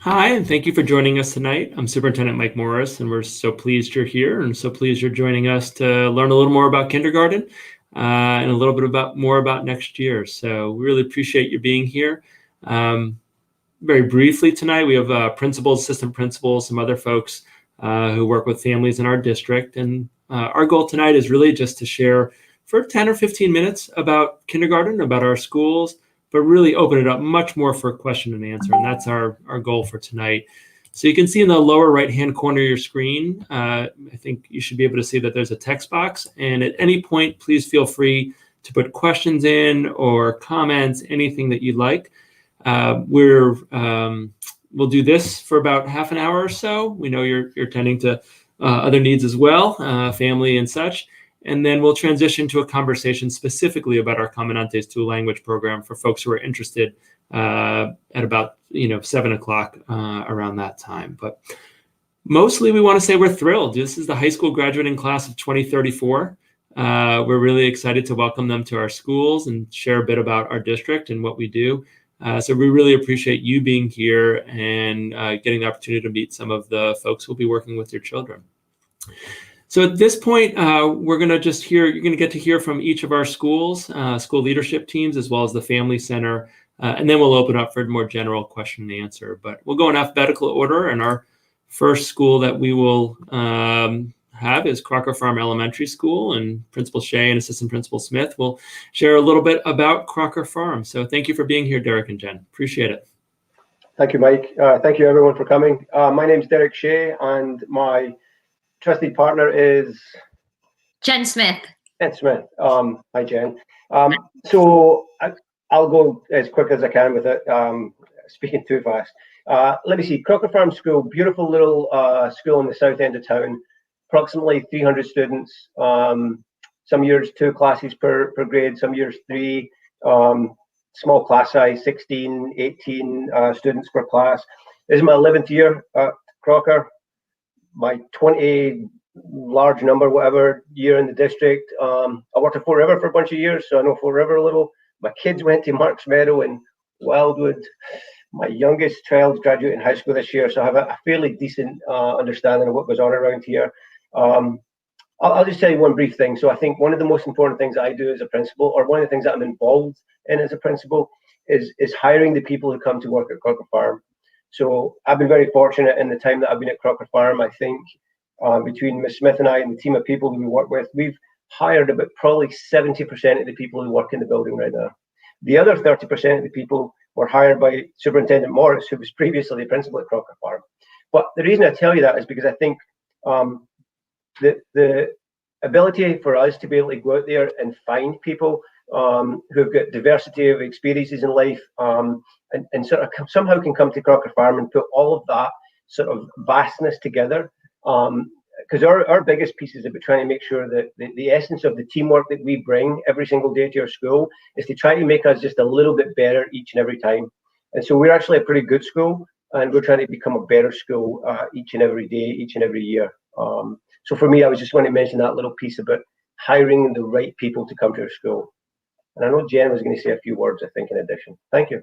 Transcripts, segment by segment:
Hi, and thank you for joining us tonight. I'm Superintendent Mike Morris, and we're so pleased you're here and so pleased you're joining us to learn a little more about kindergarten and a little bit more about next year. So we really appreciate you being here. Very briefly tonight, we have principals, assistant principals, some other folks who work with families in our district. And our goal tonight is really just to share for 10 or 15 minutes about kindergarten, about our schools, but really open it up much more for question and answer. And that's our goal for tonight. So you can see in the lower right-hand corner of your screen, I think you should be able to see that there's a text box. And at any point, please feel free to put questions in or comments, anything that you'd like. We'll do this for about half an hour or so. We know you're tending to other needs as well, family and such. And then we'll transition to a conversation specifically about our Comandantes Dual Language program for folks who are interested at about 7 o'clock around that time. But mostly we want to say we're thrilled. This is the high school graduating class of 2034. We're really excited to welcome them to our schools and share a bit about our district and what we do. So we really appreciate you being here and getting the opportunity to meet some of the folks who'll be working with your children. So at this point, you're going to get to hear from each of our schools, school leadership teams, as well as the Family Center. And then we'll open up for more general question and answer. But we'll go in alphabetical order. And our first school that we will have is Crocker Farm Elementary School, and Principal Shea and Assistant Principal Smith will share a little bit about Crocker Farm. So thank you for being here, Derek and Jen. Appreciate it. Thank you, Mike. Thank you, everyone, for coming. My name is Derek Shea, and my trusted partner is Jen Smith. Jen Smith. Hi, Jen. So I'll go as quick as I can with it. Speaking too fast. Let me see. Crocker Farm School, beautiful little school in the south end of town. Approximately 300 students. Some years 2 classes per grade. Some years 3. Small class size, 16, 18 students per class. This is my 11th year at Crocker. My 20 large number, whatever, year in the district. I worked at Fort River for a bunch of years, so I know Fort River a little. My kids went to Marks Meadow and Wildwood. My youngest child's graduating high school this year, so I have a fairly decent understanding of what goes on around here. I'll just tell you one brief thing. So I think one of the most important things I do as a principal, or one of the things that I'm involved in as a principal, is hiring the people who come to work at Crocker Farm. So I've been very fortunate in the time that I've been at Crocker Farm. I think between Ms. Smith and I and the team of people who we work with, we've hired about probably 70% of the people who work in the building right now. The other 30% of the people were hired by Superintendent Morris, who was previously the principal at Crocker Farm. But the reason I tell you that is because I think the ability for us to be able to go out there and find people who've got diversity of experiences in life and sort of somehow can come to Crocker Farm and put all of that sort of vastness together. Because our biggest piece is about trying to make sure that the essence of the teamwork that we bring every single day to our school is to try to make us just a little bit better each and every time. And so we're actually a pretty good school, and we're trying to become a better school each and every day, each and every year. So for me, I was just want to mention that little piece about hiring the right people to come to our school. And I know Jen was going to say a few words, I think, in addition. Thank you.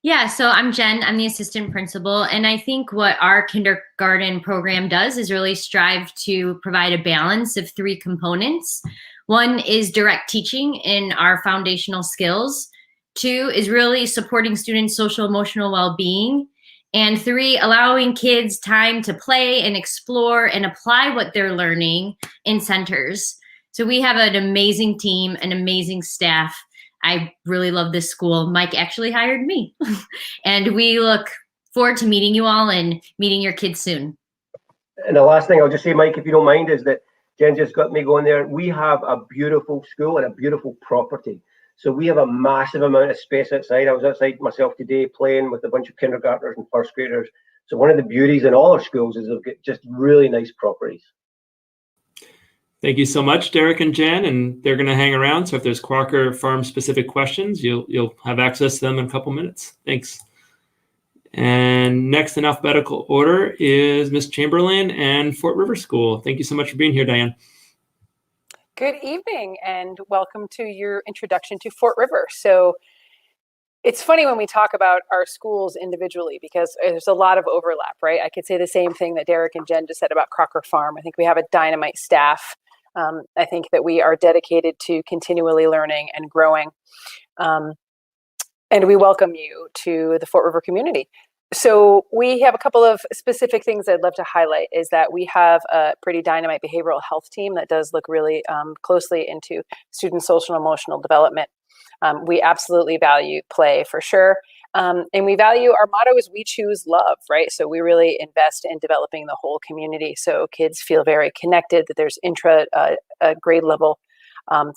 Yeah, so I'm Jen. I'm the assistant principal. And I think what our kindergarten program does is really strive to provide a balance of 3 components. 1 is direct teaching in our foundational skills. 2 is really supporting students' social emotional well-being. And 3, allowing kids time to play and explore and apply what they're learning in centers. So we have an amazing team, an amazing staff. I really love this school. Mike actually hired me. And we look forward to meeting you all and meeting your kids soon. And the last thing I'll just say, Mike, if you don't mind, is that Jen just got me going there. We have a beautiful school and a beautiful property. So we have a massive amount of space outside. I was outside myself today playing with a bunch of kindergartners and first graders. So one of the beauties in all our schools is they've got just really nice properties. Thank you so much, Derek and Jen, and they're going to hang around. So if there's Crocker Farm specific questions, you'll have access to them in a couple minutes. Thanks. And next in alphabetical order is Ms. Chamberlain and Fort River School. Thank you so much for being here, Diane. Good evening and welcome to your introduction to Fort River. So It's funny when we talk about our schools individually because there's a lot of overlap, right? I could say the same thing that Derek and Jen just said about Crocker Farm. I think we have a dynamite staff. I think that we are dedicated to continually learning and growing. And we welcome you to the Fort River community. So we have a couple of specific things I'd love to highlight is that we have a pretty dynamite behavioral health team that does look really closely into student social and emotional development. We absolutely value play for sure. And we value, our motto is we choose love, right? So we really invest in developing the whole community. So kids feel very connected, that there's grade level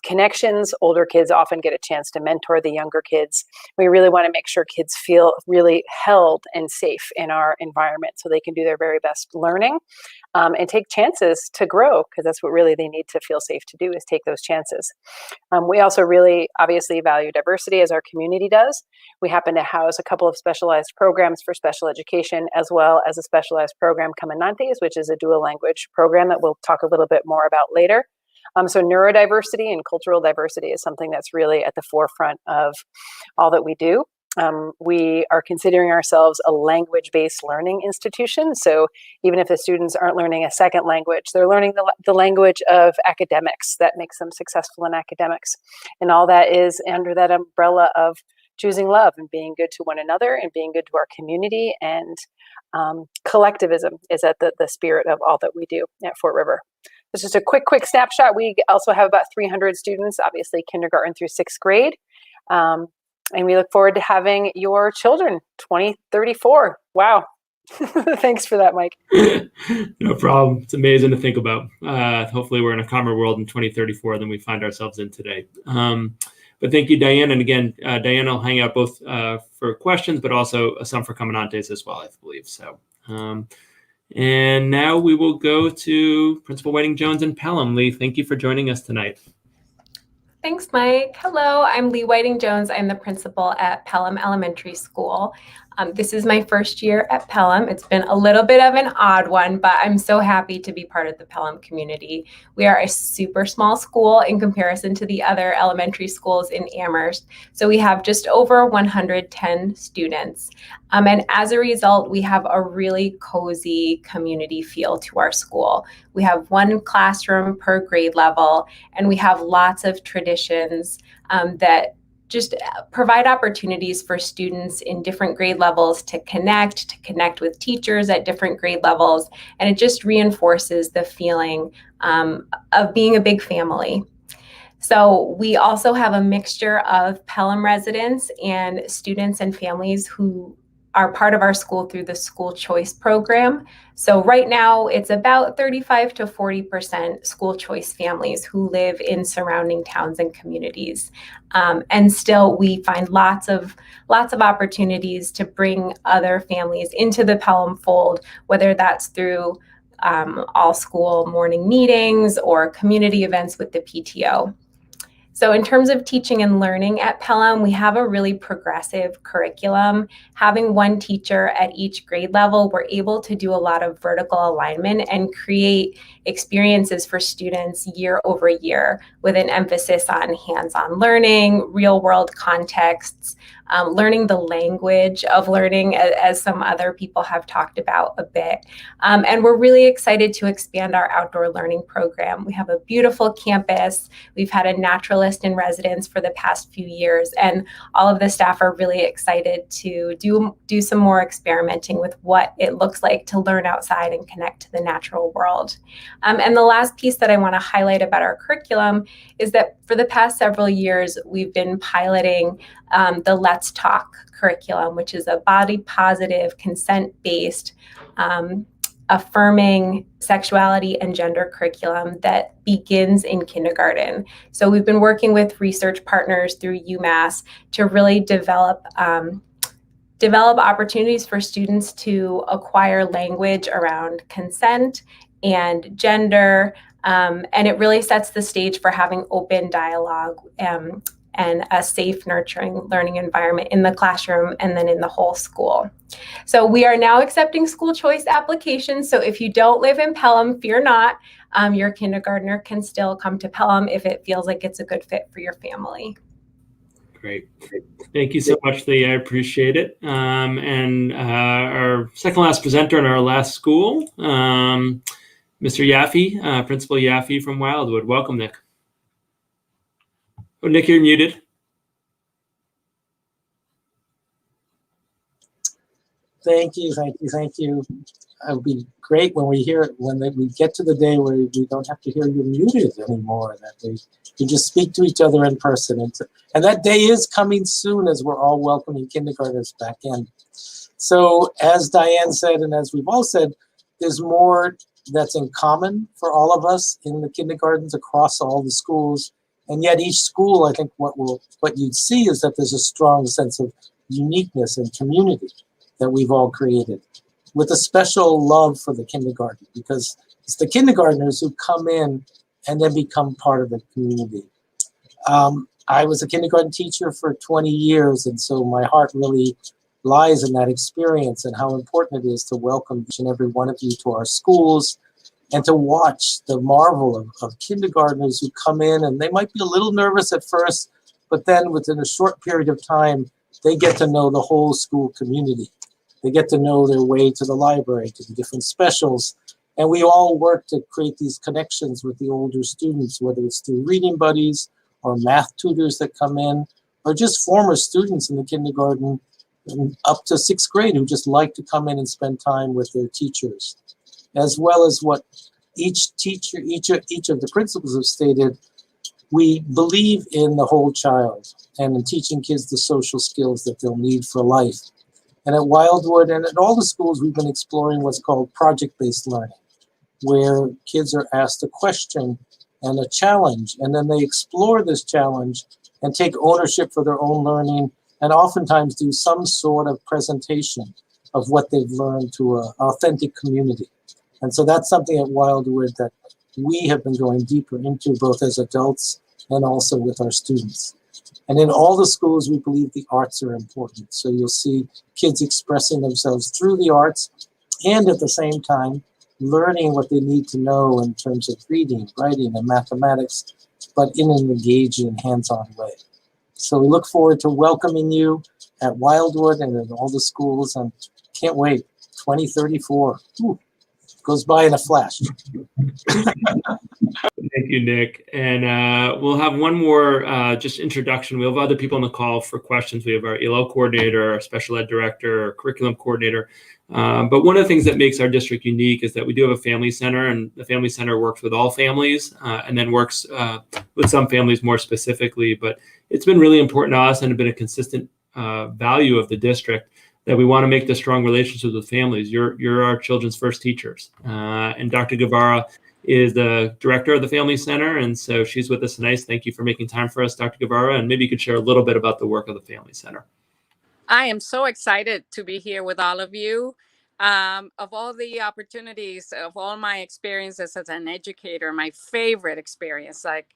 connections. Older kids often get a chance to mentor the younger kids. We really want to make sure kids feel really held and safe in our environment so they can do their very best learning and take chances to grow, because that's what really they need to feel safe to do, is take those chances. We also really obviously value diversity, as our community does. We happen to house a couple of specialized programs for special education, as well as a specialized program, Caminantes, which is a dual language program that we'll talk a little bit more about later. So neurodiversity and cultural diversity is something that's really at the forefront of all that we do. We are considering ourselves a language-based learning institution. So even if the students aren't learning a second language, they're learning the language of academics that makes them successful in academics. And all that is under that umbrella of choosing love and being good to one another and being good to our community. And collectivism is at the spirit of all that we do at Fort River. It's just a quick snapshot. We also have about 300 students, obviously kindergarten through 6th grade. And we look forward to having your children, 2034. Wow. Thanks for that, Mike. No problem. It's amazing to think about. Hopefully we're in a calmer world in 2034 than we find ourselves in today. But thank you, Diane. And again, Diane will hang out both for questions, but also some for Caminantes as well, I believe. So, and now we will go to Principal Whiting-Jones in Pelham. Lee, thank you for joining us tonight. Thanks, Mike. Hello, I'm Lee Whiting-Jones. I'm the principal at Pelham Elementary School. This is my first year at Pelham. It's been a little bit of an odd one, but I'm so happy to be part of the Pelham community. We are a super small school in comparison to the other elementary schools in Amherst. So we have just over 110 students. And as a result, we have a really cozy community feel to our school. We have one classroom per grade level, and we have lots of traditions that just provide opportunities for students in different grade levels to connect with teachers at different grade levels. And it just reinforces the feeling of being a big family. So we also have a mixture of Pelham residents and students and families who are part of our school through the school choice program. So right now it's about 35 to 40% school choice families who live in surrounding towns and communities. And still we find lots of opportunities to bring other families into the Pelham fold, whether that's through all school morning meetings or community events with the PTO. So in terms of teaching and learning at Pelham, we have a really progressive curriculum. Having one teacher at each grade level, we're able to do a lot of vertical alignment and create experiences for students year over year with an emphasis on hands-on learning, real-world contexts, learning the language of learning, as some other people have talked about a bit. And we're really excited to expand our outdoor learning program. We have a beautiful campus. We've had a naturalist in residence for the past few years, and all of the staff are really excited to do some more experimenting with what it looks like to learn outside and connect to the natural world. And the last piece that I want to highlight about our curriculum is that for the past several years, we've been piloting the Let's Talk curriculum, which is a body positive, consent-based, affirming sexuality and gender curriculum that begins in kindergarten. So we've been working with research partners through UMass to really develop opportunities for students to acquire language around consent and gender, and it really sets the stage for having open dialogue and a safe, nurturing learning environment in the classroom and then in the whole school. So we are now accepting school choice applications. So if you don't live in Pelham, fear not. Your kindergartner can still come to Pelham if it feels like it's a good fit for your family. Great. Thank you so much, Lee. I appreciate it. And our second last presenter in our last school, Mr. Yathy, Principal Yathy from Wildwood. Welcome, Nick. Oh, Nick, you're muted. Thank you. It'll be great when we get to the day where we don't have to hear you muted anymore, that we just speak to each other in person. And that day is coming soon as we're all welcoming kindergartners back in. So as Diane said, and as we've all said, there's more that's in common for all of us in the kindergartens across all the schools. And yet each school, I think what you'd see is that there's a strong sense of uniqueness and community that we've all created, with a special love for the kindergarten, because it's the kindergartners who come in and then become part of the community. I was a kindergarten teacher for 20 years, and so my heart really lies in that experience and how important it is to welcome each and every one of you to our schools and to watch the marvel of kindergartners who come in, and they might be a little nervous at first, but then within a short period of time, they get to know the whole school community. They get to know their way to the library, to the different specials, and we all work to create these connections with the older students, whether it's through reading buddies or math tutors that come in, or just former students in the kindergarten up to 6th grade who just like to come in and spend time with their teachers, as well as what each teacher, each of the principals have stated. We believe in the whole child and in teaching kids the social skills that they'll need for life. And at Wildwood and at all the schools, we've been exploring what's called project-based learning, where kids are asked a question and a challenge, and then they explore this challenge and take ownership for their own learning, and oftentimes do some sort of presentation of what they've learned to an authentic community. And so that's something at Wildwood that we have been going deeper into, both as adults and also with our students. And in all the schools, we believe the arts are important. So you'll see kids expressing themselves through the arts and at the same time learning what they need to know in terms of reading, writing, and mathematics, but in an engaging, hands-on way. So we look forward to welcoming you at Wildwood and at all the schools, and can't wait. 2034. Ooh, goes by in a flash. Thank you, Nick. And we'll have one more just introduction. We'll have other people on the call for questions. We have our ELL coordinator, our special ed director, our curriculum coordinator. But one of the things that makes our district unique is that we do have a family center, and the family center works with all families and then works with some families more specifically. But it's been really important to us and have been a consistent value of the district that we want to make the strong relationships with families. You're our children's first teachers. And Dr. Guevara is the director of the Family Center, and so she's with us tonight. Thank you for making time for us, Dr. Guevara, and maybe you could share a little bit about the work of the Family Center. I am so excited to be here with all of you. Of all the opportunities, of all my experiences as an educator, my favorite experience, like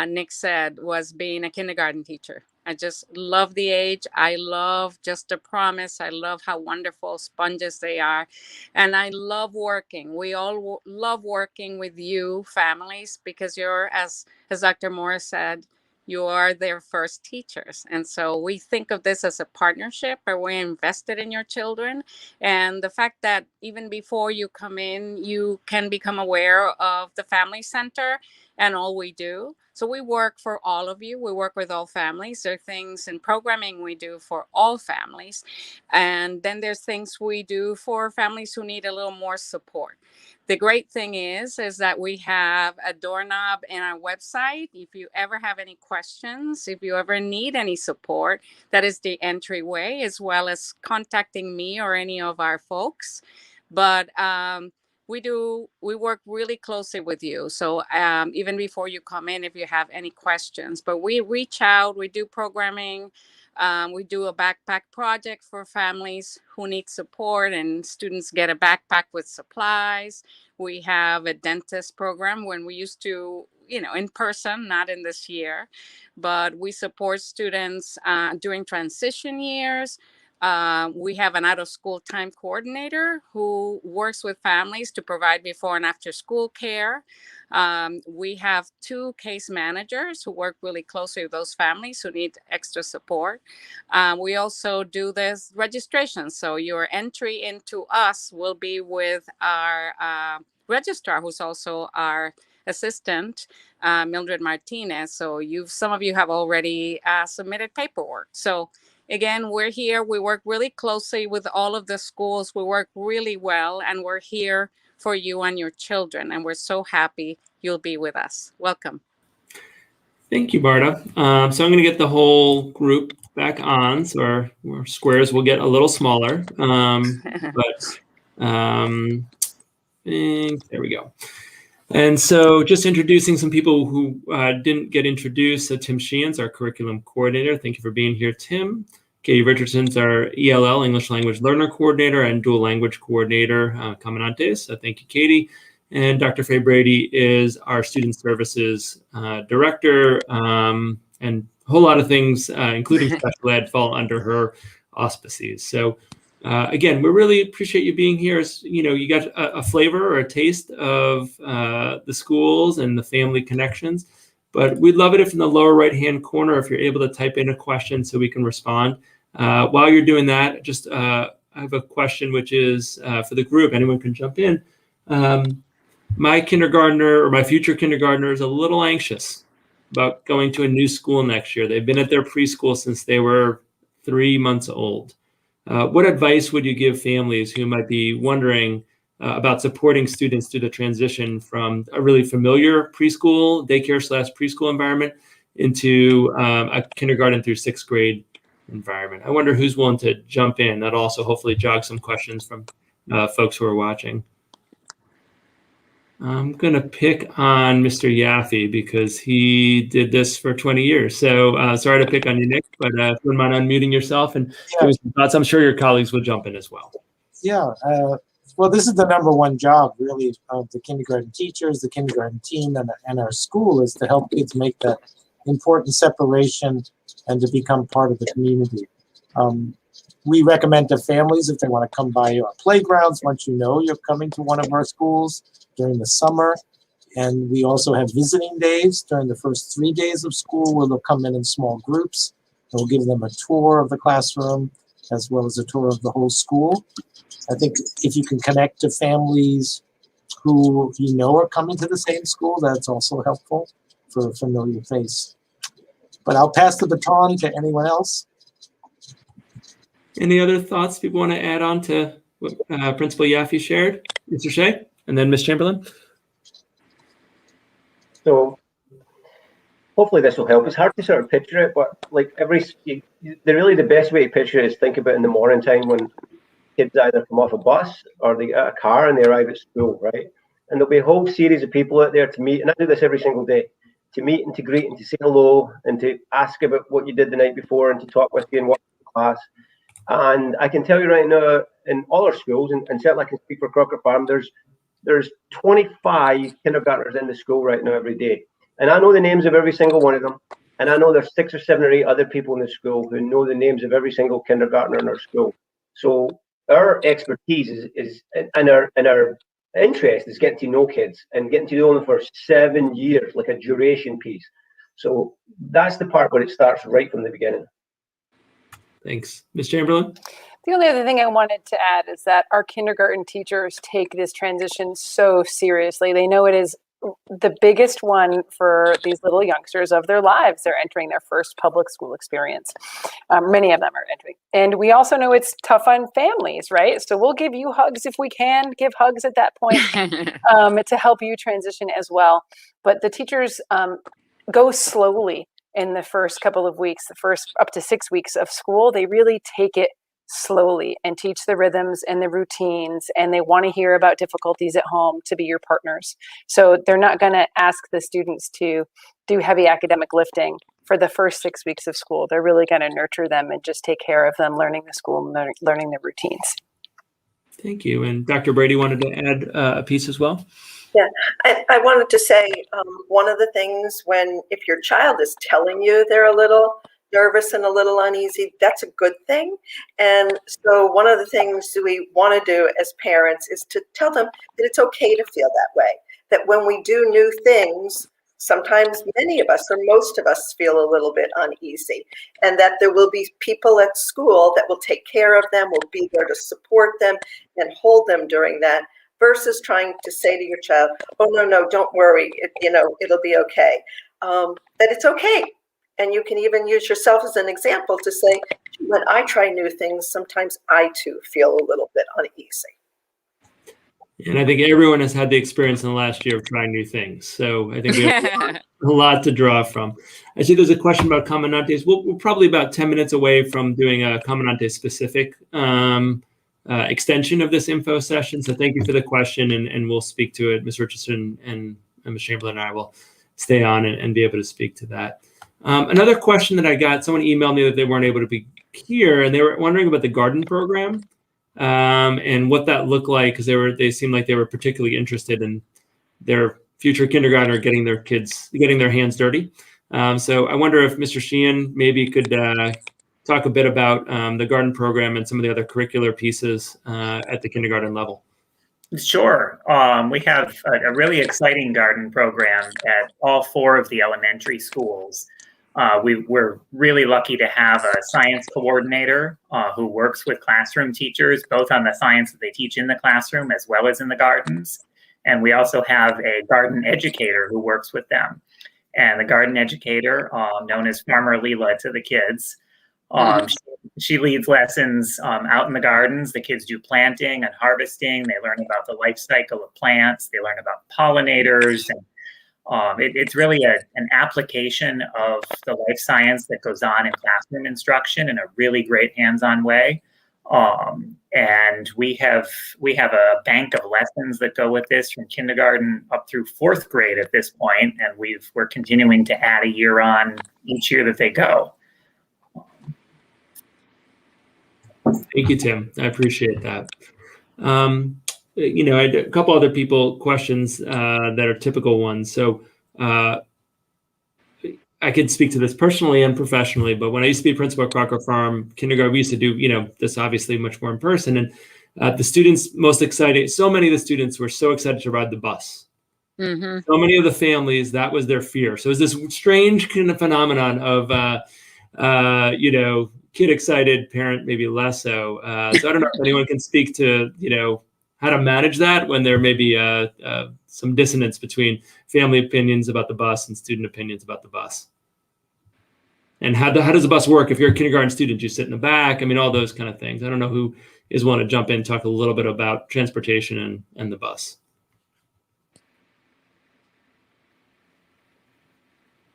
Nick said, was being a kindergarten teacher. I just love the age. I love just the promise. I love how wonderful sponges they are. And I love working. We all love working with you families, because you're, as Dr. Morris said, you are their first teachers. And so we think of this as a partnership where we're invested in your children. And the fact that even before you come in, you can become aware of the Family Center and all we do. So we work for all of you. We work with all families. There are things in programming we do for all families. And then there's things we do for families who need a little more support. The great thing is that we have a doorknob in our website. If you ever have any questions, if you ever need any support, that is the entryway, as well as contacting me or any of our folks. But we work really closely with you. So even before you come in, if you have any questions, but we reach out, we do programming. We do a backpack project for families who need support, and students get a backpack with supplies. We have a dentist program when we used to, in person, not in this year, but we support students during transition years. We have an out-of-school time coordinator who works with families to provide before and after school care. We have 2 case managers who work really closely with those families who need extra support. We also do this registration. So your entry into us will be with our registrar, who's also our assistant, Mildred Martinez. So some of you have already submitted paperwork. So again, we're here. We work really closely with all of the schools. We work really well, and we're here for you and your children. And we're so happy you'll be with us. Welcome. Thank you, Barta. So I'm going to get the whole group back on, so our squares will get a little smaller. There we go. And so just introducing some people who didn't get introduced. So Tim Sheehan's our curriculum coordinator. Thank you for being here, Tim. Katie Richardson's our ELL, English Language Learner Coordinator, and Dual Language Coordinator, Comandantes. So thank you, Katie. And Dr. Faye Brady is our Student Services Director, and a whole lot of things, including special ed, fall under her auspices. So again, we really appreciate you being here. You got a flavor or a taste of the schools and the family connections, but we'd love it if in the lower right-hand corner, if you're able to type in a question so we can respond. While you're doing that, just I have a question, which is for the group. Anyone can jump in. My kindergartner or my future kindergartner is a little anxious about going to a new school next year. They've been at their preschool since they were 3 months old. What advice would you give families who might be wondering about supporting students through the transition from a really familiar preschool, daycare/preschool environment into a kindergarten through 6th grade environment? I wonder who's willing to jump in. That'll also hopefully jog some questions from folks who are watching. I'm going to pick on Mr. Yathy because he did this for 20 years. So sorry to pick on you, Nick, but if you wouldn't mind unmuting yourself and giving some thoughts, I'm sure your colleagues will jump in as well. Yeah. Well, this is the #1 job, really, of the kindergarten teachers, the kindergarten team, and our school, is to help kids make that important separation and to become part of the community. We recommend to families, if they want to come by our playgrounds, once you know you're coming to one of our schools during the summer. And we also have visiting days during the first 3 days of school where they'll come in small groups. And we'll give them a tour of the classroom as well as a tour of the whole school. I think if you can connect to families who you know are coming to the same school, that's also helpful for a familiar face. But I'll pass the baton to anyone else. Any other thoughts people want to add on to what Principal Yathy shared? Mr. Shea, and then Ms. Chamberlain. So hopefully this will help. It's hard to sort of picture it, but like the best way to picture it is think about in the morning time when kids either come off a bus or they get a car and they arrive at school, right? And there'll be a whole series of people out there to meet, and I do this every single day, to meet and to greet and to say hello and to ask about what you did the night before and to talk with you and what class. And I can tell you right now, in all our schools, and certainly I can speak for Crocker Farm, there's 25 kindergartners in the school right now every day. And I know the names of every single one of them. And I know there's 6 or 7 or 8 other people in the school who know the names of every single kindergartner in our school. So our expertise is and our interest is getting to know kids and getting to know them for 7 years, like a duration piece. So that's the part where it starts right from the beginning. Thanks. Ms. Chamberlain? The only other thing I wanted to add is that our kindergarten teachers take this transition so seriously. They know it is the biggest one for these little youngsters of their lives. They're entering their first public school experience. Many of them are entering. And we also know it's tough on families, right? So we'll give you hugs if we can, give hugs at that point to help you transition as well. But the teachers go slowly in the first couple of weeks, the first up to 6 weeks of school. They really take it slowly and teach the rhythms and the routines, and they want to hear about difficulties at home to be your partners. So they're not going to ask the students to do heavy academic lifting for the first 6 weeks of school. They're really going to nurture them and just take care of them, learning the school and learning the routines. Thank you. And Dr. Brady wanted to add a piece as well. Yeah, I wanted to say one of the things if your child is telling you they're a little nervous and a little uneasy, that's a good thing. And so one of the things we want to do as parents is to tell them that it's okay to feel that way, that when we do new things, sometimes many of us or most of us feel a little bit uneasy, and that there will be people at school that will take care of them, will be there to support them and hold them during that, versus trying to say to your child, oh, no, don't worry, it'll be okay. That it's okay. And you can even use yourself as an example to say, when I try new things, sometimes I too feel a little bit uneasy. And I think everyone has had the experience in the last year of trying new things. So I think we have a lot to draw from. I see there's a question about Comandantes. We're probably about 10 minutes away from doing a Comandante specific extension of this info session. So thank you for the question, and we'll speak to it. Ms. Richardson and Ms. Chamberlain and I will stay on and be able to speak to that. Another question that I got, someone emailed me that they weren't able to be here, and they were wondering about the garden program and what that looked like, because they seemed like they were particularly interested in their future kindergartner getting their hands dirty. So I wonder if Mr. Sheehan maybe could talk a bit about the garden program and some of the other curricular pieces at the kindergarten level. Sure. We have a really exciting garden program at all 4 of the elementary schools. We're really lucky to have a science coordinator who works with classroom teachers, both on the science that they teach in the classroom as well as in the gardens. And we also have a garden educator who works with them. And the garden educator, known as Farmer Leela to the kids, she leads lessons out in the gardens. The kids do planting and harvesting. They learn about the life cycle of plants. They learn about pollinators. And it's really an application of the life science that goes on in classroom instruction in a really great hands-on way. And we have a bank of lessons that go with this from kindergarten up through 4th grade at this point, and we're continuing to add a year on each year that they go. Thank you, Tim. I appreciate that. I had a couple other questions that are typical ones. So I could speak to this personally and professionally, but when I used to be principal at Crocker Farm kindergarten, we used to do, this obviously much more in person. And the students most excited, so many of the students were so excited to ride the bus. Mm-hmm. So many of the families, that was their fear. So it's this strange kind of phenomenon of, kid excited, parent maybe less so. So I don't know if anyone can speak to, how to manage that when there may be some dissonance between family opinions about the bus and student opinions about the bus. And how does the bus work? If you're a kindergarten student, you sit in the back. I mean, all those kind of things. I don't know who is willing to jump in and talk a little bit about transportation and the bus.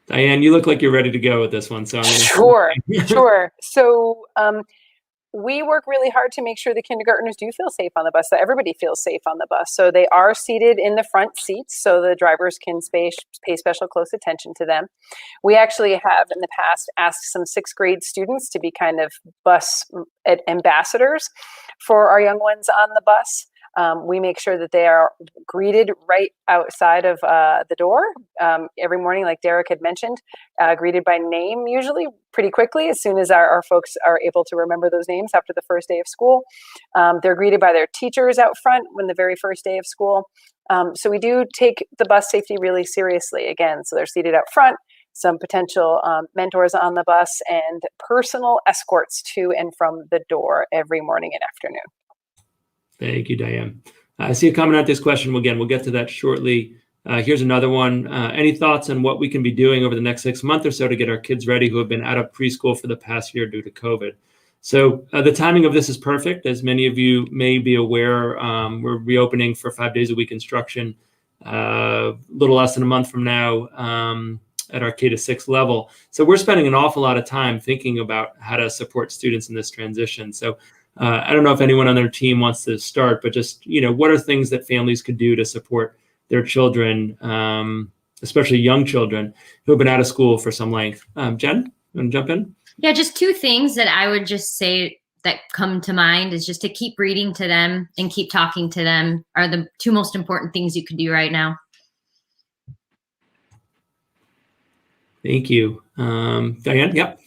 Diane, you look like you're ready to go with this one. So Sure. So we work really hard to make sure the kindergartners do feel safe on the bus, that everybody feels safe on the bus. So they are seated in the front seats so the drivers can pay special close attention to them. We actually have in the past asked some 6th grade students to be kind of bus ambassadors for our young ones on the bus. We make sure that they are greeted right outside of the door every morning, like Derek had mentioned, greeted by name, usually pretty quickly, as soon as our folks are able to remember those names after the first day of school. They're greeted by their teachers out front when the very first day of school. So we do take the bus safety really seriously again. So they're seated out front, some potential mentors on the bus, and personal escorts to and from the door every morning and afternoon. Thank you, Diane. I see a comment on this question. Again, we'll get to that shortly. Here's another one. Any thoughts on what we can be doing over the next 6 months or so to get our kids ready who have been out of preschool for the past year due to COVID? So the timing of this is perfect. As many of you may be aware, we're reopening for 5 days a week instruction a little less than a month from now at our K-6 level. So we're spending an awful lot of time thinking about how to support students in this transition. So I don't know if anyone on their team wants to start, but just, what are things that families could do to support their children, especially young children who have been out of school for some length? Jen, you want to jump in? Yeah, just 2 things that I would just say that come to mind is just to keep reading to them and keep talking to them are the 2 most important things you could do right now. Thank you. Diane, yep.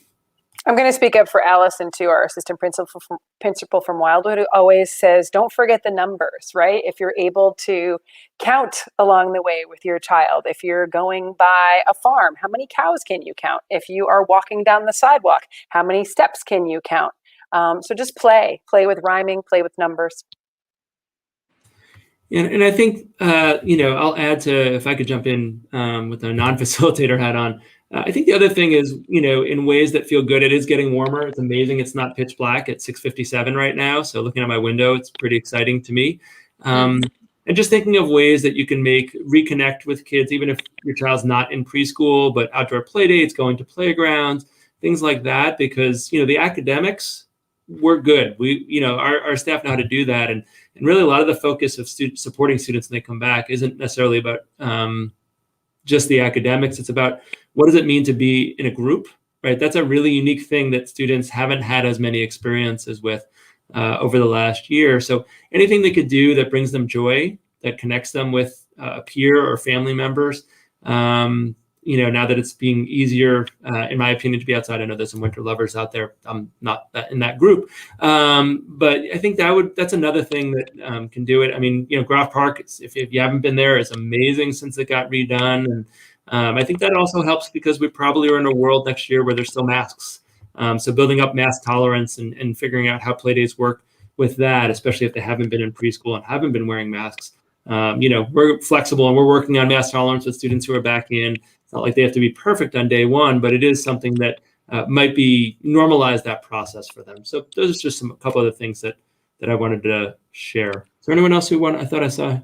I'm going to speak up for Allison too, our assistant principal from Wildwood, who always says, don't forget the numbers, right? If you're able to count along the way with your child, if you're going by a farm, how many cows can you count? If you are walking down the sidewalk, how many steps can you count? So just play with rhyming, play with numbers. And I think, I'll add to, if I could jump in with a non-facilitator hat on, I think the other thing is, in ways that feel good, it is getting warmer. It's amazing. It's not pitch black at 6:57 right now. So looking at my window, it's pretty exciting to me. And just thinking of ways that you can reconnect with kids, even if your child's not in preschool, but outdoor play dates, going to playgrounds, things like that, because, the academics, we're good. Our staff know how to do that. And really a lot of the focus of supporting students when they come back isn't necessarily about just the academics. It's about what does it mean to be in a group, right? That's a really unique thing that students haven't had as many experiences with over the last year. So anything they could do that brings them joy, that connects them with a peer or family members, now that it's being easier, in my opinion, to be outside. I know there's some winter lovers out there. I'm not in that group. But I think that's another thing that can do it. I mean, Groff Park, if you haven't been there, it's amazing since it got redone. And I think that also helps because we probably are in a world next year where there's still masks. So building up mask tolerance and figuring out how play days work with that, especially if they haven't been in preschool and haven't been wearing masks. We're flexible and we're working on mask tolerance with students who are back in. It's not like they have to be perfect on day one, but it is something that might be normalize that process for them. So those are just a couple other things that I wanted to share. Is there anyone else I thought I saw?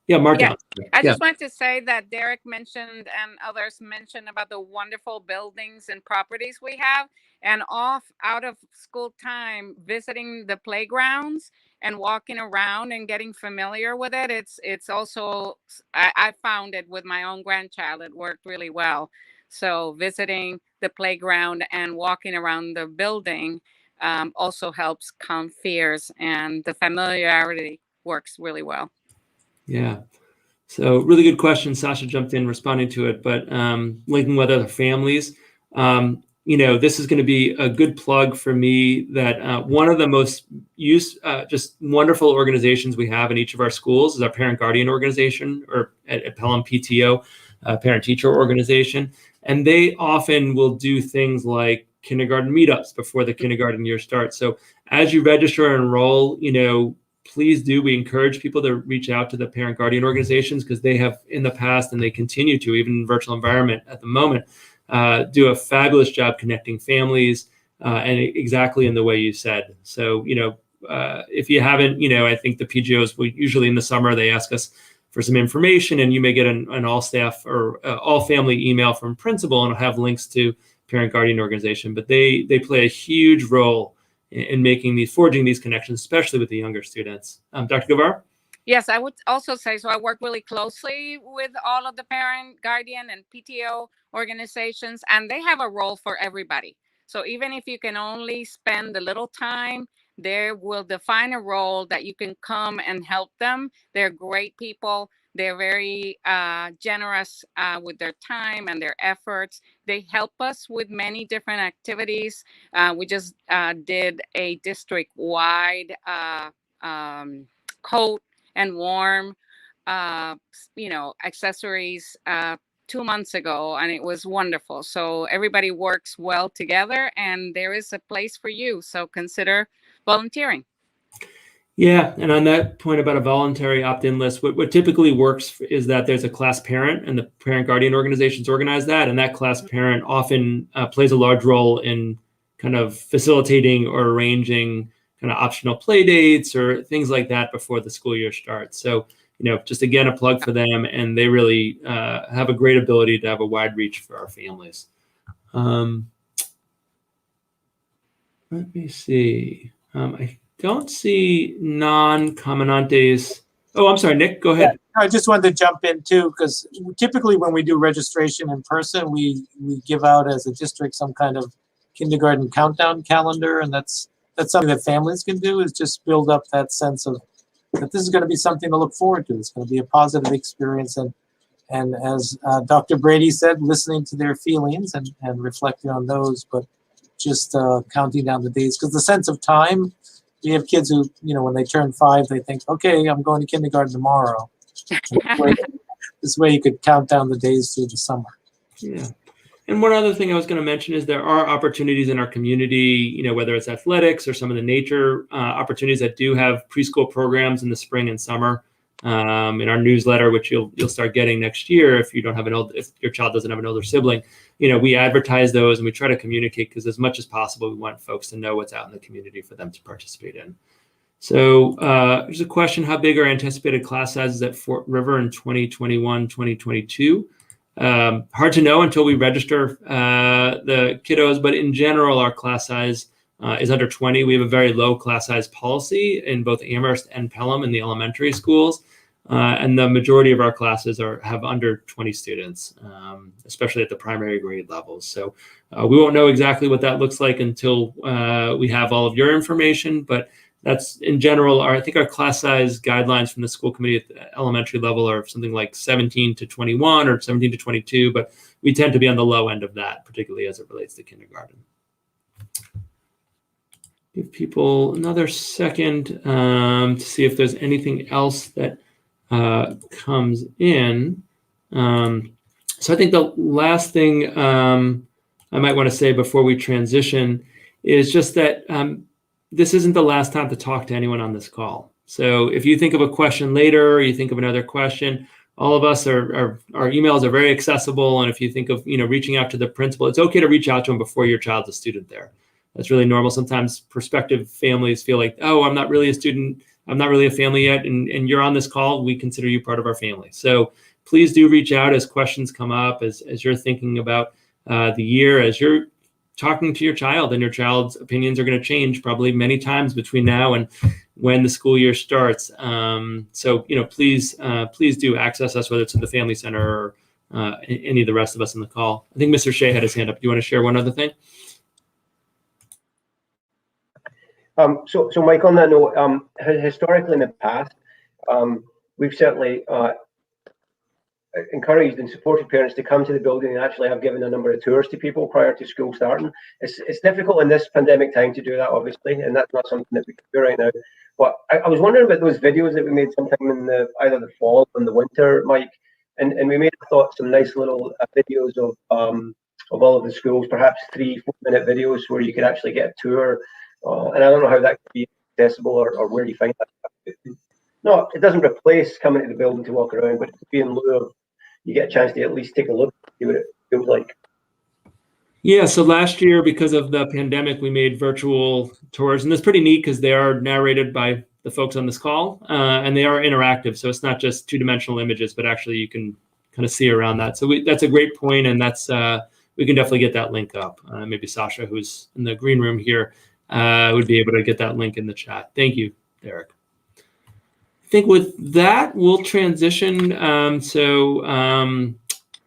Yeah, Mark. Yeah. I just wanted to say that Derek mentioned and others mentioned about the wonderful buildings and properties we have, and out of school time, visiting the playgrounds and walking around and getting familiar with it. It's also, I found it with my own grandchild, it worked really well. So visiting the playground and walking around the building also helps calm fears, and the familiarity works really well. Yeah. So really good question. Sasha jumped in responding to it, but linking with other families, this is going to be a good plug for me that one of the most just wonderful organizations we have in each of our schools is our ParentGuardian Organization, or at Pelham PTO, parent-teacher organization. And they often will do things like kindergarten meetups before the kindergarten year starts. So as you register and enroll, please do. We encourage people to reach out to the ParentGuardian organizations because they have in the past, and they continue to, even in virtual environment at the moment, do a fabulous job connecting families and exactly in the way you said. So, if you haven't, I think the PGOs will usually in the summer, they ask us for some information, and you may get an all staff or all family email from principal, and it'll have links to ParentGuardian organization. But they play a huge role in forging these connections, especially with the younger students. Dr. Guevara? Yes, I would also say, so I work really closely with all of the ParentGuardian and PTO organizations, and they have a role for everybody. So even if you can only spend a little time, they will define a role that you can come and help them. They're great people. They're very generous with their time and their efforts. They help us with many different activities. We just did a district-wide coat and warm, accessories 2 months ago, and it was wonderful. So everybody works well together, and there is a place for you. So consider volunteering. Yeah, and on that point about a voluntary opt-in list, what typically works is that there's a class parent, and the ParentGuardian organizations organize that, and that class parent often plays a large role in kind of facilitating or arranging kind of optional play dates or things like that before the school year starts. So, just again, a plug for them, and they really have a great ability to have a wide reach for our families. Let me see. I don't see non-comandantes. Oh, I'm sorry, Nick, go ahead. Yeah, I just wanted to jump in too, because typically when we do registration in person, we give out as a district some kind of kindergarten countdown calendar, and that's something that families can do, is just build up that sense of that this is going to be something to look forward to. It's going to be a positive experience, and as Dr. Brady said, listening to their feelings and reflecting on those. But just counting down the days, because the sense of time, we have kids who, when they turn 5, they think, okay, I'm going to kindergarten tomorrow. This way you could count down the days through the summer. Yeah. And one other thing I was going to mention is there are opportunities in our community, whether it's athletics or some of the nature opportunities that do have preschool programs in the spring and summer. In our newsletter, which you'll start getting next year if you don't have if your child doesn't have an older sibling, we advertise those and we try to communicate, because as much as possible, we want folks to know what's out in the community for them to participate in. So there's a question: how big are anticipated class sizes at Fort River in 2021, 2022? Hard to know until we register the kiddos, but in general, our class size is under 20. We have a very low class size policy in both Amherst and Pelham in the elementary schools. And the majority of our classes have under 20 students, especially at the primary grade levels. So we won't know exactly what that looks like until we have all of your information, but that's in general, I think our class size guidelines from the school committee at the elementary level are something like 17 to 21 or 17 to 22, but we tend to be on the low end of that, particularly as it relates to kindergarten. Give people another second to see if there's anything else that comes in. So I think the last thing I might want to say before we transition is just that this isn't the last time to talk to anyone on this call. So if you think of a question later, or you think of another question, all of us our emails are very accessible. And if you think of reaching out to the principal, it's okay to reach out to them before your child's a student there. That's really normal. Sometimes prospective families feel like, oh, I'm not really a student, I'm not really a family yet, and you're on this call, we consider you part of our family. So please do reach out as questions come up, as you're thinking about the year, as you're talking to your child, and your child's opinions are going to change probably many times between now and when the school year starts. So please do access us, whether it's in the Family Center or any of the rest of us in the call. I think Mr. Shea had his hand up. Do you want to share one other thing? So Mike, on that note, historically in the past, we've certainly encouraged and supported parents to come to the building, and actually have given a number of tours to people prior to school starting. It's difficult in this pandemic time to do that, obviously, and that's not something that we can do right now. But I was wondering about those videos that we made sometime in either the fall or in the winter, Mike, and we made, I thought, some nice little videos of all of the schools, perhaps 3-4 minute videos where you could actually get a tour. And I don't know how that could be accessible or where you find that. No, it doesn't replace coming to the building to walk around, but it could be in lieu of, you get a chance to at least take a look, see what it feels like. Yeah, so last year, because of the pandemic, we made virtual tours, and that's pretty neat because they are narrated by the folks on this call, and they are interactive. So it's not just two-dimensional images, but actually you can kind of see around that. So that's a great point, and that's we can definitely get that link up. Maybe Sasha, who's in the green room here, would be able to get that link in the chat. Thank you, Derek. I think with that, we'll transition.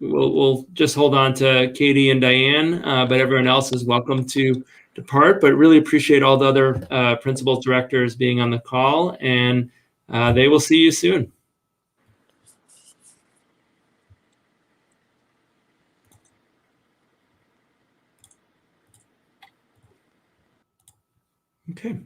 We'll just hold on to Katie and Diane, but everyone else is welcome to depart. But really appreciate all the other principals, directors being on the call, and they will see you soon. Okay.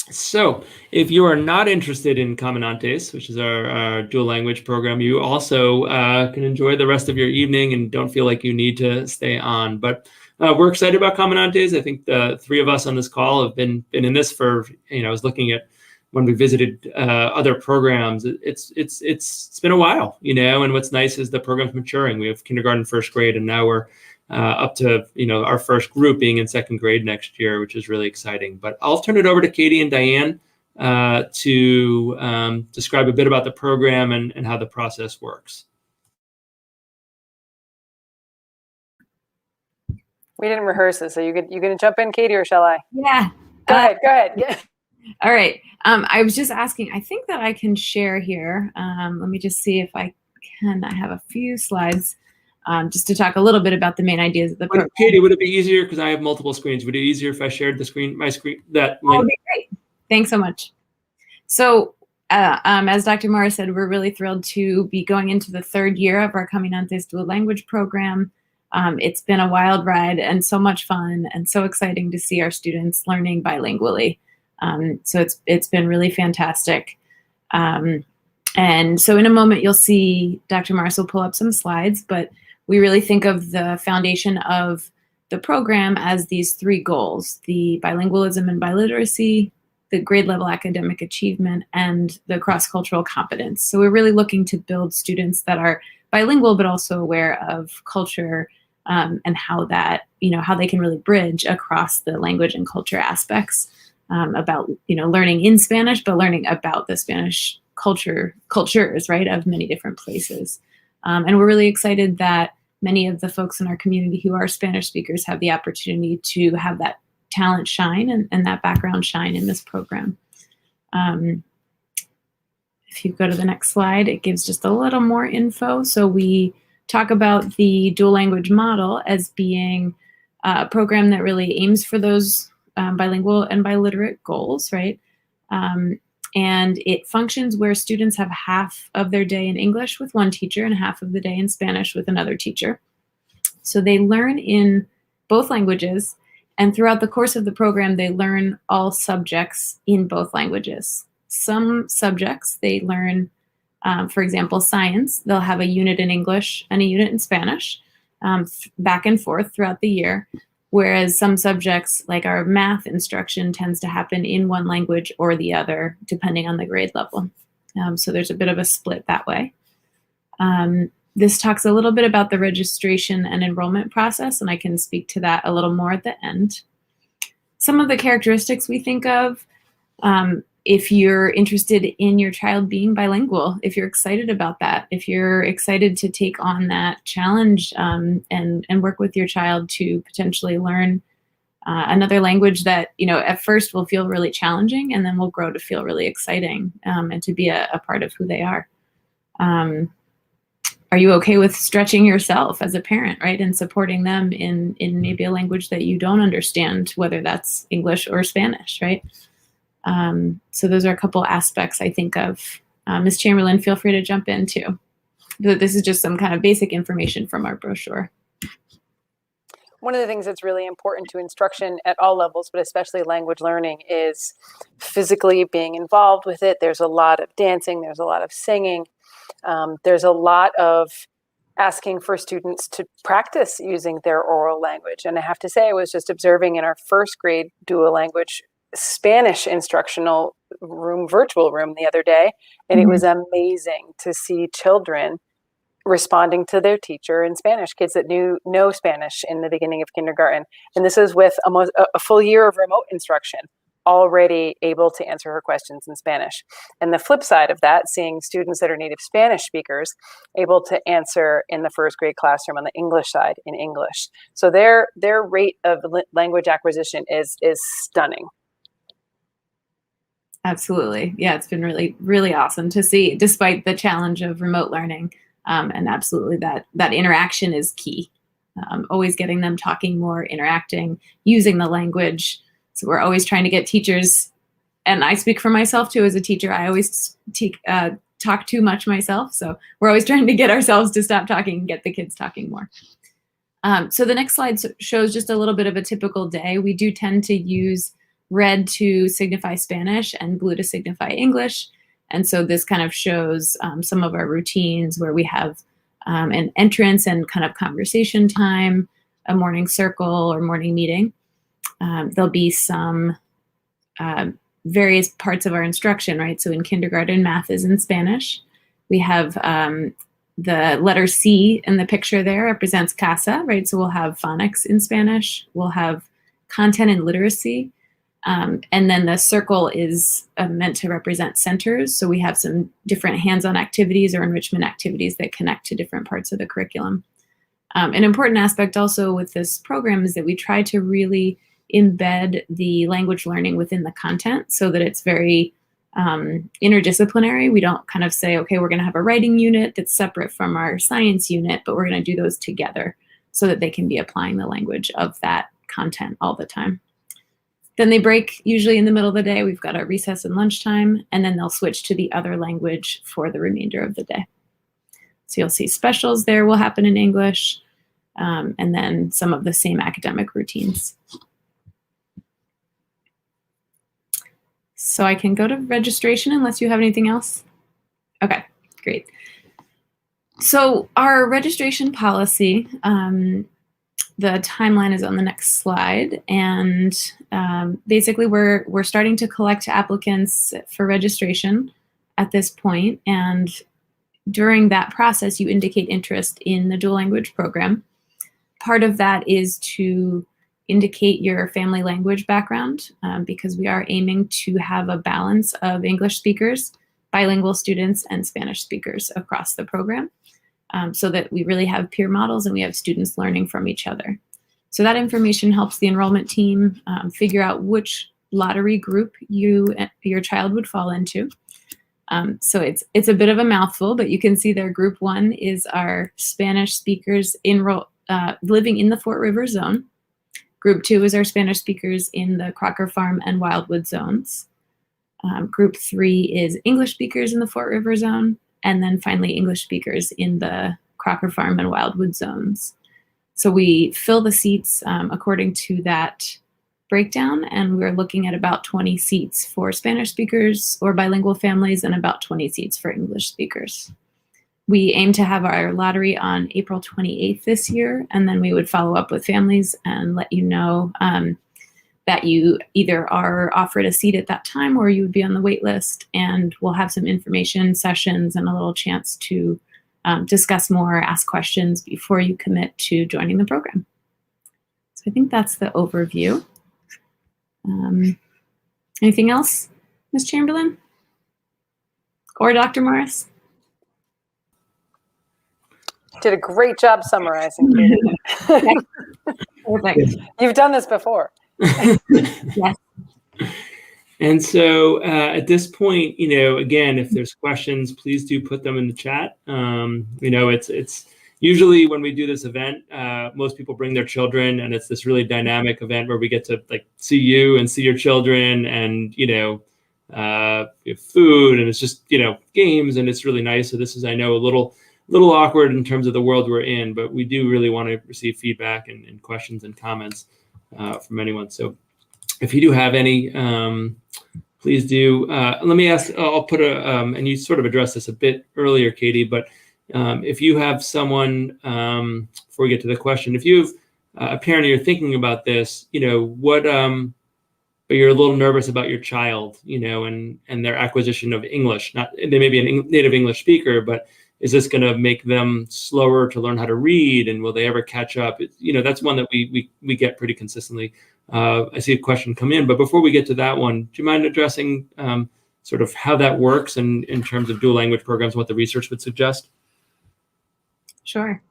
So if you are not interested in Comandantes, which is our dual language program, you also can enjoy the rest of your evening and don't feel like you need to stay on. But we're excited about Comandantes. I think the three of us on this call have been in this for, I was looking at when we visited other programs. It's been a while, and what's nice is the program's maturing. We have kindergarten, first grade, and now we're up to our first group being in second grade next year, which is really exciting. But I'll turn it over to Katie and Diane to describe a bit about the program and how the process works. We didn't rehearse this, so you going to jump in, Katie, or shall I? Yeah. Go ahead. Yeah. All right. I was just asking, I think that I can share here. Let me just see if I can. I have a few slides. Just to talk a little bit about the main ideas of the program. Katie, would it be easier, because I have multiple screens, would it be easier if I shared my screen, that link? That would be great. Thanks so much. So as Dr. Morris said, we're really thrilled to be going into the third year of our Comandantes dual language program. It's been a wild ride and so much fun and so exciting to see our students learning bilingually. So it's been really fantastic. And so in a moment, you'll see Dr. Mars will pull up some slides, but we really think of the foundation of the program as these three goals: the bilingualism and biliteracy, the grade level academic achievement, and the cross-cultural competence. So we're really looking to build students that are bilingual, but also aware of culture and how that, how they can really bridge across the language and culture aspects about, learning in Spanish, but learning about the Spanish cultures, right, of many different places. And we're really excited that many of the folks in our community who are Spanish speakers have the opportunity to have that talent shine and that background shine in this program. If you go to the next slide, it gives just a little more info. So we talk about the dual language model as being a program that really aims for those bilingual and biliterate goals, right? And it functions where students have half of their day in English with one teacher and half of the day in Spanish with another teacher. So they learn in both languages, and throughout the course of the program, they learn all subjects in both languages. Some subjects they learn, for example, science, they'll have a unit in English and a unit in Spanish, back and forth throughout the year. Whereas some subjects, like our math instruction, tends to happen in one language or the other, depending on the grade level. So there's a bit of a split that way. This talks a little bit about the registration and enrollment process, and I can speak to that a little more at the end. Some of the characteristics we think of, if you're interested in your child being bilingual, if you're excited about that, if you're excited to take on that challenge and work with your child to potentially learn another language that, at first will feel really challenging and then will grow to feel really exciting and to be a part of who they are. Are you okay with stretching yourself as a parent, right? And supporting them in maybe a language that you don't understand, whether that's English or Spanish, right? So those are a couple aspects I think of. Ms. Chamberlain, feel free to jump in too. This is just some kind of basic information from our brochure. One of the things that's really important to instruction at all levels, but especially language learning, is physically being involved with it. There's a lot of dancing, there's a lot of singing, there's a lot of asking for students to practice using their oral language. And I have to say, I was just observing in our first grade dual language Spanish instructional room, virtual room the other day, and it was amazing to see children responding to their teacher in Spanish, kids that knew no Spanish in the beginning of kindergarten. And this is with almost a full year of remote instruction, already able to answer her questions in Spanish. And the flip side of that, seeing students that are native Spanish speakers able to answer in the first grade classroom on the English side in English. So their rate of language acquisition is stunning. Absolutely. Yeah, it's been really, really awesome to see, despite the challenge of remote learning. And absolutely that interaction is key. Always getting them talking more, interacting, using the language. So we're always trying to get teachers, and I speak for myself too as a teacher, I always talk too much myself. So we're always trying to get ourselves to stop talking and get the kids talking more. So the next slide shows just a little bit of a typical day. We do tend to use red to signify Spanish and blue to signify English. And so this kind of shows some of our routines where we have an entrance and kind of conversation time, a morning circle or morning meeting. There'll be some various parts of our instruction, right? So in kindergarten, math is in Spanish. We have the letter C in the picture there represents casa, right? So we'll have phonics in Spanish. We'll have content and literacy. And then the circle is meant to represent centers. So we have some different hands-on activities or enrichment activities that connect to different parts of the curriculum. An important aspect also with this program is that we try to really embed the language learning within the content so that it's very interdisciplinary. We don't kind of say, okay, we're going to have a writing unit that's separate from our science unit, but we're going to do those together so that they can be applying the language of that content all the time. Then they break usually in the middle of the day. We've got our recess and lunchtime, and then they'll switch to the other language for the remainder of the day. So you'll see specials there will happen in English. and then some of the same academic routines. So I can go to registration unless you have anything else. Okay, great. So our registration policy, the timeline is on the next slide, and basically we're starting to collect applicants for registration at this point, and during that process you indicate interest in the dual language program. Part of that is to indicate your family language background, because we are aiming to have a balance of English speakers, bilingual students, and Spanish speakers across the program. So that we really have peer models and we have students learning from each other. So that information helps the enrollment team figure out which lottery group your child would fall into. So it's a bit of a mouthful, but you can see there group 1 is our Spanish speakers living in the Fort River zone. Group 2 is our Spanish speakers in the Crocker Farm and Wildwood zones. Group 3 is English speakers in the Fort River zone. And then finally, English speakers in the Crocker Farm and Wildwood zones. So we fill the seats according to that breakdown, and we're looking at about 20 seats for Spanish speakers or bilingual families and about 20 seats for English speakers. We aim to have our lottery on April 28th this year, and then we would follow up with families and let you know that you either are offered a seat at that time or you would be on the wait list, and we'll have some information sessions and a little chance to discuss more, ask questions before you commit to joining the program. So I think that's the overview. Anything else, Ms. Chamberlain? Or Dr. Morris? Did a great job summarizing, Katie. Perfect. You've done this before. Yes. And so at this point, again, if there's questions, please do put them in the chat. It's usually when we do this event, most people bring their children, and it's this really dynamic event where we get to see you and see your children, and we have food, and it's just games, and it's really nice. So this is, I know, a little awkward in terms of the world we're in, but we do really want to receive feedback and questions and comments from anyone. So if you do have any, please do. Let me ask, I'll put and you sort of addressed this a bit earlier, Katie, but if you have someone, before we get to the question, if you have a parent and you're thinking about this, but you're a little nervous about your child, and their acquisition of English, they may be a native English speaker, but is this going to make them slower to learn how to read, and will they ever catch up? That's one that we get pretty consistently. I see a question come in, but before we get to that one, do you mind addressing sort of how that works in terms of dual language programs, what the research would suggest? Sure.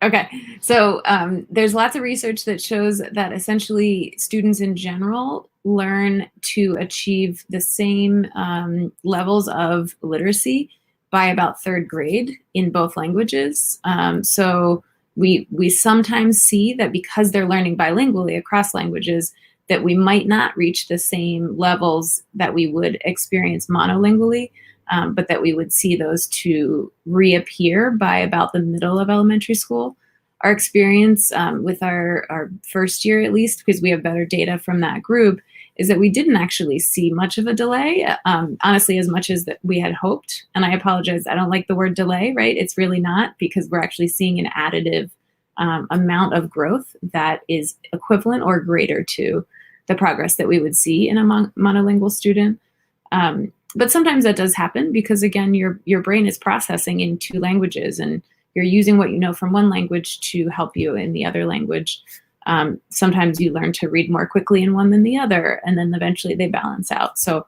Okay, so there's lots of research that shows that essentially students in general learn to achieve the same levels of literacy by about 3rd grade in both languages. So we sometimes see that because they're learning bilingually across languages, that we might not reach the same levels that we would experience monolingually, but that we would see those two reappear by about the middle of elementary school. Our experience with our first year, at least, because we have better data from that group, is that we didn't actually see much of a delay, honestly, as much as that we had hoped. And I apologize, I don't like the word delay, right? It's really not, because we're actually seeing an additive amount of growth that is equivalent or greater to the progress that we would see in a monolingual student. But sometimes that does happen because, again, your brain is processing in 2 languages, and you're using what you know from one language to help you in the other language. Sometimes you learn to read more quickly in one than the other, and then eventually they balance out. So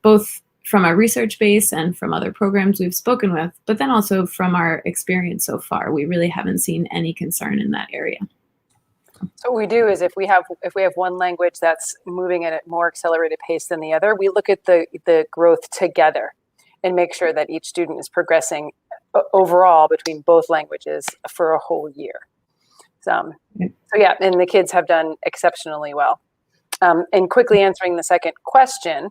both from a research base and from other programs we've spoken with, but then also from our experience so far, we really haven't seen any concern in that area. So what we do is if we have one language that's moving at a more accelerated pace than the other, we look at the growth together and make sure that each student is progressing overall between both languages for a whole year. So yeah, and the kids have done exceptionally well. And quickly answering the second question,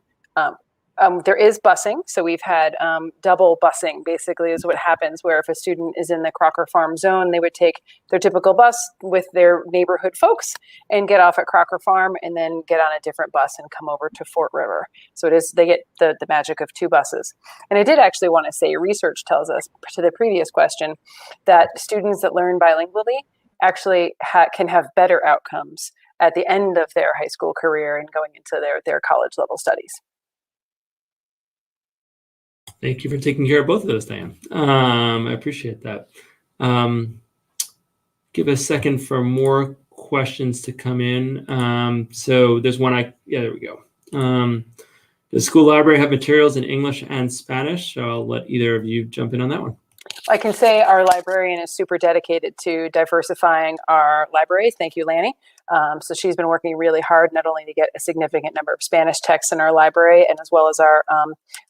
There is busing, so we've had double busing, basically, is what happens, where if a student is in the Crocker Farm zone, they would take their typical bus with their neighborhood folks and get off at Crocker Farm and then get on a different bus and come over to Fort River. So they get the magic of 2 buses. And I did actually want to say, research tells us, to the previous question, that students that learn bilingually actually can have better outcomes at the end of their high school career and going into their college level studies. Thank you for taking care of both of those, Diane. I appreciate that. Give a second for more questions to come in. So there's one there we go. Does the school library have materials in English and Spanish? So I'll let either of you jump in on that one. I can say our librarian is super dedicated to diversifying our libraries. Thank you, Lanny. So she's been working really hard, not only to get a significant number of Spanish texts in our library and as well as our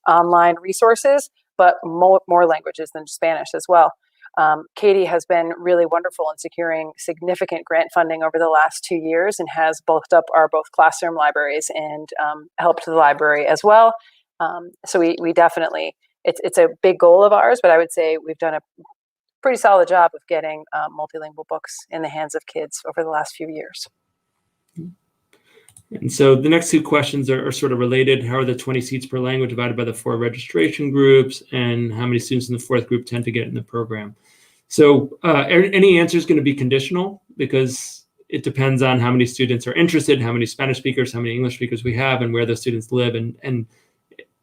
online resources, but more languages than Spanish as well. Katie has been really wonderful in securing significant grant funding over the last 2 years and has bulked up our both classroom libraries and helped the library as well. So we definitely, it's a big goal of ours, but I would say we've done a pretty solid job of getting multilingual books in the hands of kids over the last few years. And so the next 2 questions are sort of related. How are the 20 seats per language divided by the 4 registration groups, and how many students in the 4th group tend to get in the program? So any answer is going to be conditional because it depends on how many students are interested, how many Spanish speakers, how many English speakers we have, and where those students live. And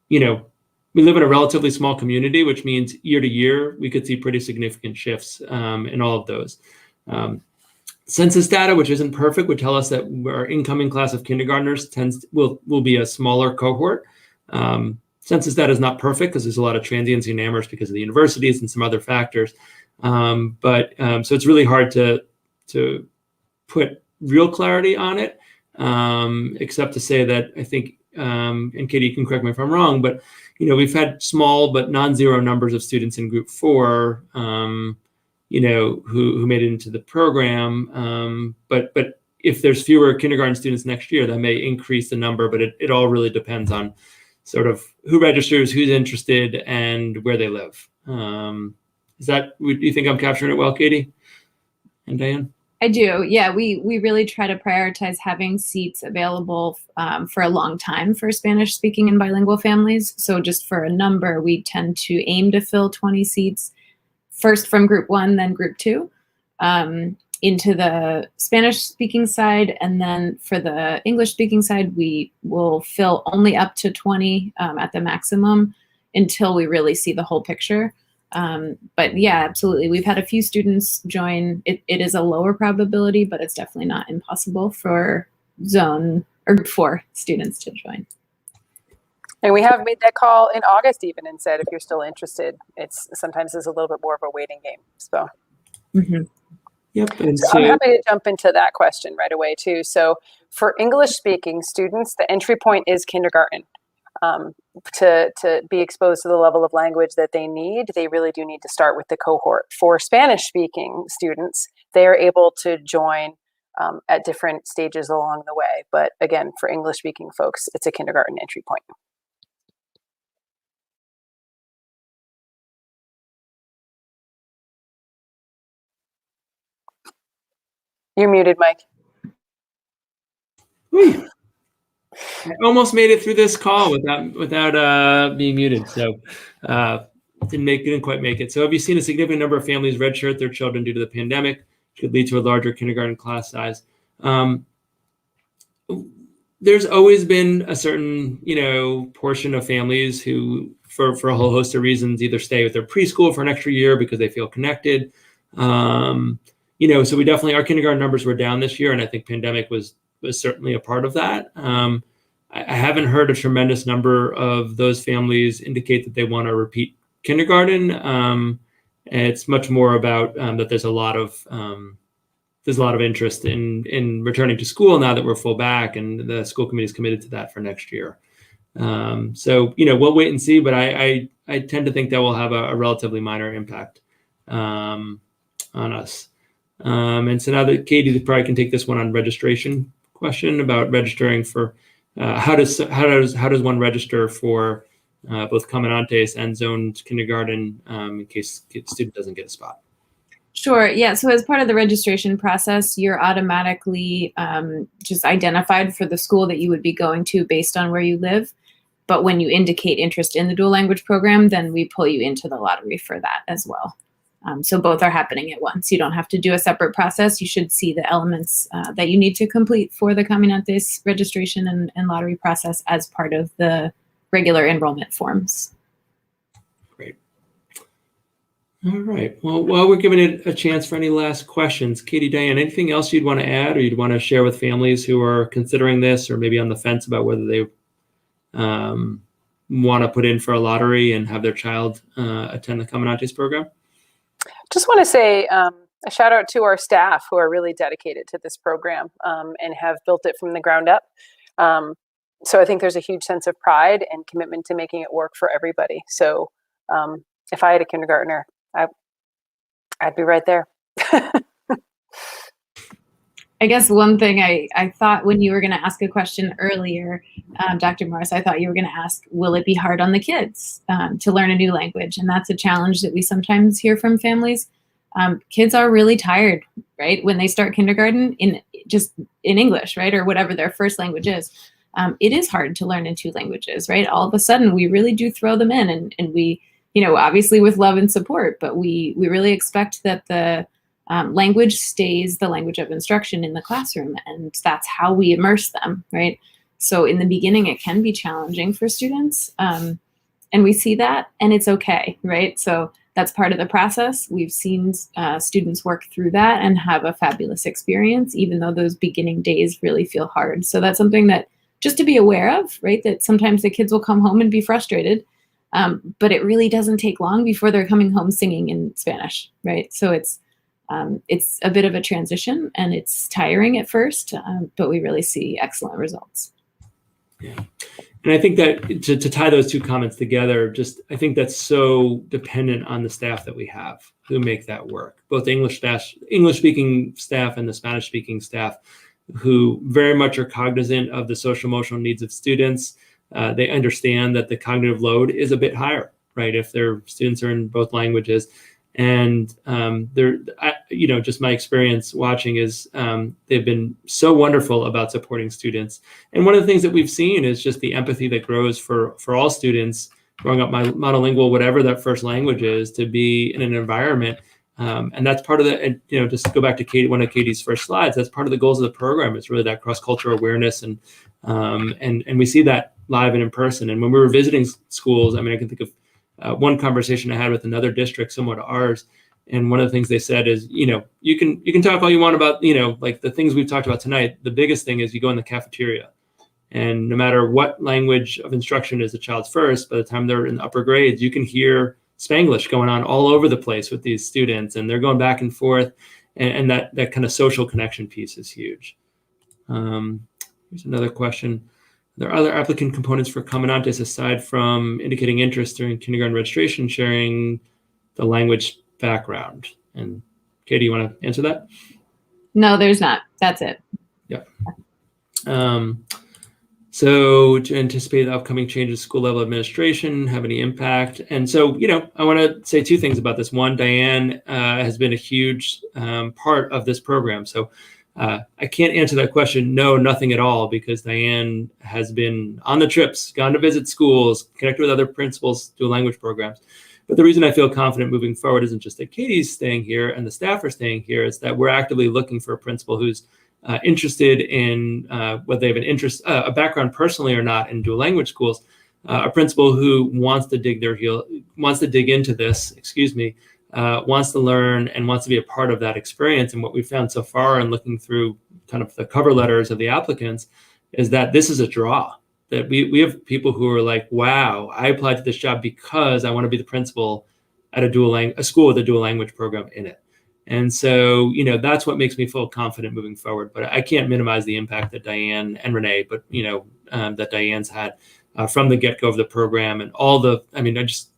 you know, we live in a relatively small community, which means year to year, we could see pretty significant shifts in all of those. Census data, which isn't perfect, would tell us that our incoming class of kindergartners will be a smaller cohort. Census data is not perfect because there's a lot of transiency in Amherst because of the universities and some other factors. So it's really hard to put real clarity on it, except to say that I think, and Katie, you can correct me if I'm wrong, but we've had small but non-zero numbers of students in group 4, who made it into the program. But if there's fewer kindergarten students next year, that may increase the number, but it all really depends on sort of who registers, who's interested, and where they live. Do you think I'm capturing it well, Katie and Diane? I do. Yeah, we really try to prioritize having seats available for a long time for Spanish speaking and bilingual families. So just for a number, we tend to aim to fill 20 seats, first from group 1, then group 2, into the Spanish speaking side. And then for the English speaking side, we will fill only up to 20 at the maximum until we really see the whole picture. But yeah, absolutely. We've had a few students join. It is a lower probability, but it's definitely not impossible for zone or group 4 students to join. And we have made that call in August even and said, if you're still interested, sometimes it's a little bit more of a waiting game. So, Yep. And so I'm happy to jump into that question right away too. So for English speaking students, the entry point is kindergarten. To be exposed to the level of language that they need, they really do need to start with the cohort. For Spanish speaking students, they are able to join at different stages along the way. But again, for English speaking folks, it's a kindergarten entry point. You're muted, Mike. I almost made it through this call without being muted. So didn't quite make it. So have you seen a significant number of families redshirt their children due to the pandemic, which could lead to a larger kindergarten class size? There's always been a certain, portion of families who, for a whole host of reasons, either stay with their preschool for an extra year because they feel connected. So we definitely, our kindergarten numbers were down this year, and I think pandemic was certainly a part of that. I haven't heard a tremendous number of those families indicate that they want to repeat kindergarten. It's much more about that there's a lot of interest in returning to school now that we're full back, and the school committee is committed to that for next year. So we'll wait and see, but I tend to think that will have a relatively minor impact on us. And so now that Katie probably can take this one on registration question about registering for how does one register for both Comandantes and zoned kindergarten in case the student doesn't get a spot? Sure. Yeah. So as part of the registration process, you're automatically just identified for the school that you would be going to based on where you live. But when you indicate interest in the dual language program, then we pull you into the lottery for that as well. So both are happening at once. You don't have to do a separate process. You should see the elements that you need to complete for the Comandantes registration and lottery process as part of the regular enrollment forms. Great. All right. Well, while we're giving it a chance for any last questions, Katie, Diane, anything else you'd want to add or you'd want to share with families who are considering this or maybe on the fence about whether they want to put in for a lottery and have their child attend the Comandantes program? Just want to say a shout out to our staff who are really dedicated to this program and have built it from the ground up. So I think there's a huge sense of pride and commitment to making it work for everybody. So if I had a kindergartner, I'd be right there. I guess one thing I thought when you were going to ask a question earlier, Dr. Morris, I thought you were going to ask, will it be hard on the kids to learn a new language? And that's a challenge that we sometimes hear from families. Kids are really tired, right? When they start kindergarten in English, right? Or whatever their first language is. It is hard to learn in two languages, right? All of a sudden, we really do throw them in and we, obviously with love and support, but we really expect that the language stays the language of instruction in the classroom, and that's how we immerse them, right? So in the beginning, it can be challenging for students, and we see that, and it's okay, right? So that's part of the process. We've seen students work through that and have a fabulous experience, even though those beginning days really feel hard. So that's something that just to be aware of, right? That sometimes the kids will come home and be frustrated, but it really doesn't take long before they're coming home singing in Spanish, right? So it's a bit of a transition and it's tiring at first, but we really see excellent results. Yeah. And I think that to tie those two comments together, I think that's so dependent on the staff that we have who make that work, both English speaking staff and the Spanish speaking staff, who very much are cognizant of the social emotional needs of students. They understand that the cognitive load is a bit higher, right? If their students are in both languages. And just my experience watching is they've been so wonderful about supporting students. And one of the things that we've seen is just the empathy that grows for all students growing up monolingual, whatever that first language is, to be in an environment. And that's part of the, just to go back to one of Katie's first slides, that's part of the goals of the program. It's really that cross-cultural awareness. And we see that live and in person. And when we were visiting schools, I can think of one conversation I had with another district similar to ours, and one of the things they said is, you can talk all you want about, like the things we've talked about tonight. The biggest thing is you go in the cafeteria, and no matter what language of instruction is the child's first, by the time they're in the upper grades, you can hear Spanglish going on all over the place with these students, and they're going back and forth, and that kind of social connection piece is huge. Here's another question. There are other applicant components for Comandantes aside from indicating interest during kindergarten registration, sharing the language background. And Katie, you want to answer that? No, there's not. That's it. Yep. So to anticipate the upcoming changes, school level administration have any impact? And so, I want to say two things about this. One, Diane has been a huge part of this program. So I can't answer that question, no, nothing at all, because Diane has been on the trips, gone to visit schools, connected with other principals, do language programs. But the reason I feel confident moving forward isn't just that Katie's staying here and the staff are staying here, is that we're actively looking for a principal who's interested in whether they have a background personally or not in dual language schools, a principal who wants to dig into this, wants to learn and wants to be a part of that experience. And what we've found so far in looking through kind of the cover letters of the applicants is that this is a draw, that we have people who are like, wow, I applied to this job because I want to be the principal at a school with a dual language program in it. And so, that's what makes me feel confident moving forward. But I can't minimize the impact that Diane and Renee, but, that Diane's had from the get-go of the program and all the, I just,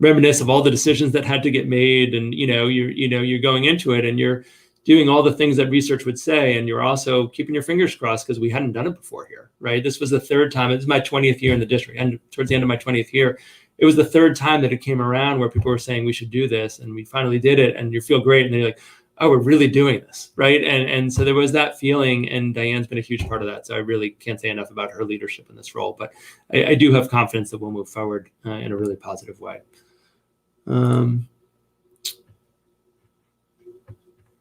reminisce of all the decisions that had to get made. And, you're going into it and you're doing all the things that research would say, and you're also keeping your fingers crossed because we hadn't done it before here, right? This was the third time. It was my 20th year in the district, and towards the end of my 20th year, it was the third time that it came around where people were saying we should do this, and we finally did it, and you feel great, and then you're like, oh, we're really doing this, right? And so there was that feeling, and Diane's been a huge part of that. So I really can't say enough about her leadership in this role, but I do have confidence that we'll move forward in a really positive way.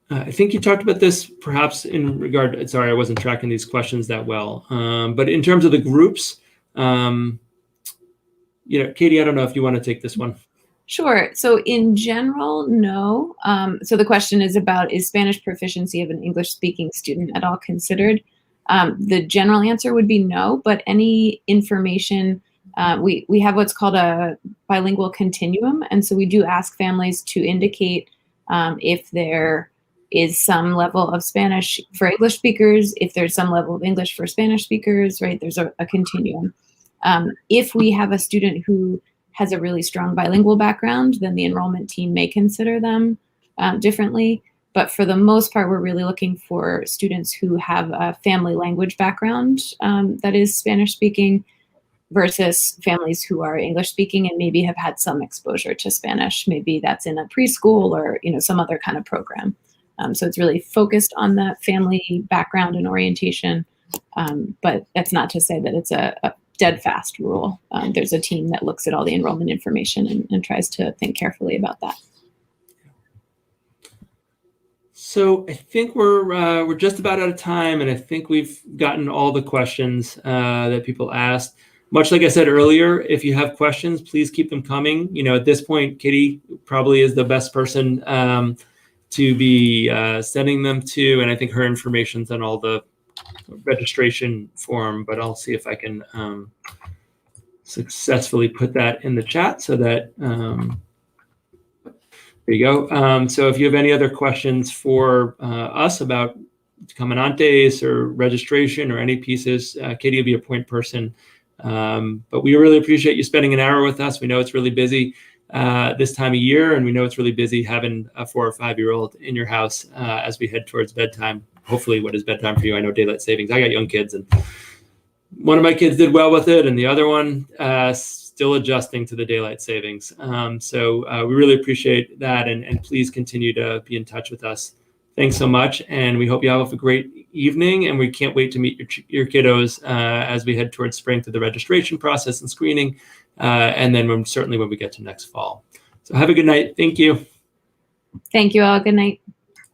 I think you talked about this perhaps in regard, sorry, I wasn't tracking these questions that well. But in terms of the groups, Katie, I don't know if you want to take this one. Sure. So in general, no. So the question is about, is Spanish proficiency of an English-speaking student at all considered? The general answer would be no, but any information, we have what's called a bilingual continuum. And so we do ask families to indicate if there is some level of Spanish for English speakers, if there's some level of English for Spanish speakers, right? There's a continuum. If we have a student who has a really strong bilingual background, then the enrollment team may consider them differently. But for the most part, we're really looking for students who have a family language background that is Spanish speaking versus families who are English speaking and maybe have had some exposure to Spanish. Maybe that's in a preschool or some other kind of program. So it's really focused on the family background and orientation. But that's not to say that it's a dead fast rule. There's a team that looks at all the enrollment information and tries to think carefully about that. So I think we're just about out of time, and I think we've gotten all the questions that people asked. Much like I said earlier, if you have questions, please keep them coming. At this point, Kitty probably is the best person to be sending them to, and I think her information's on all the registration form, but I'll see if I can successfully put that in the chat so that there you go. So if you have any other questions for us about Comandantes or registration or any pieces, Katie will be a point person. But we really appreciate you spending an hour with us. We know it's really busy this time of year, and we know it's really busy having a 4 or 5-year-old in your house as we head towards bedtime. Hopefully, what is bedtime for you? I know daylight savings. I got young kids, and one of my kids did well with it, and the other one still adjusting to the daylight savings. So we really appreciate that, and please continue to be in touch with us. Thanks so much, and we hope you have a great evening, and we can't wait to meet your kiddos as we head towards spring through the registration process and screening, and then certainly when we get to next fall. So have a good night. Thank you. Thank you all. Good night.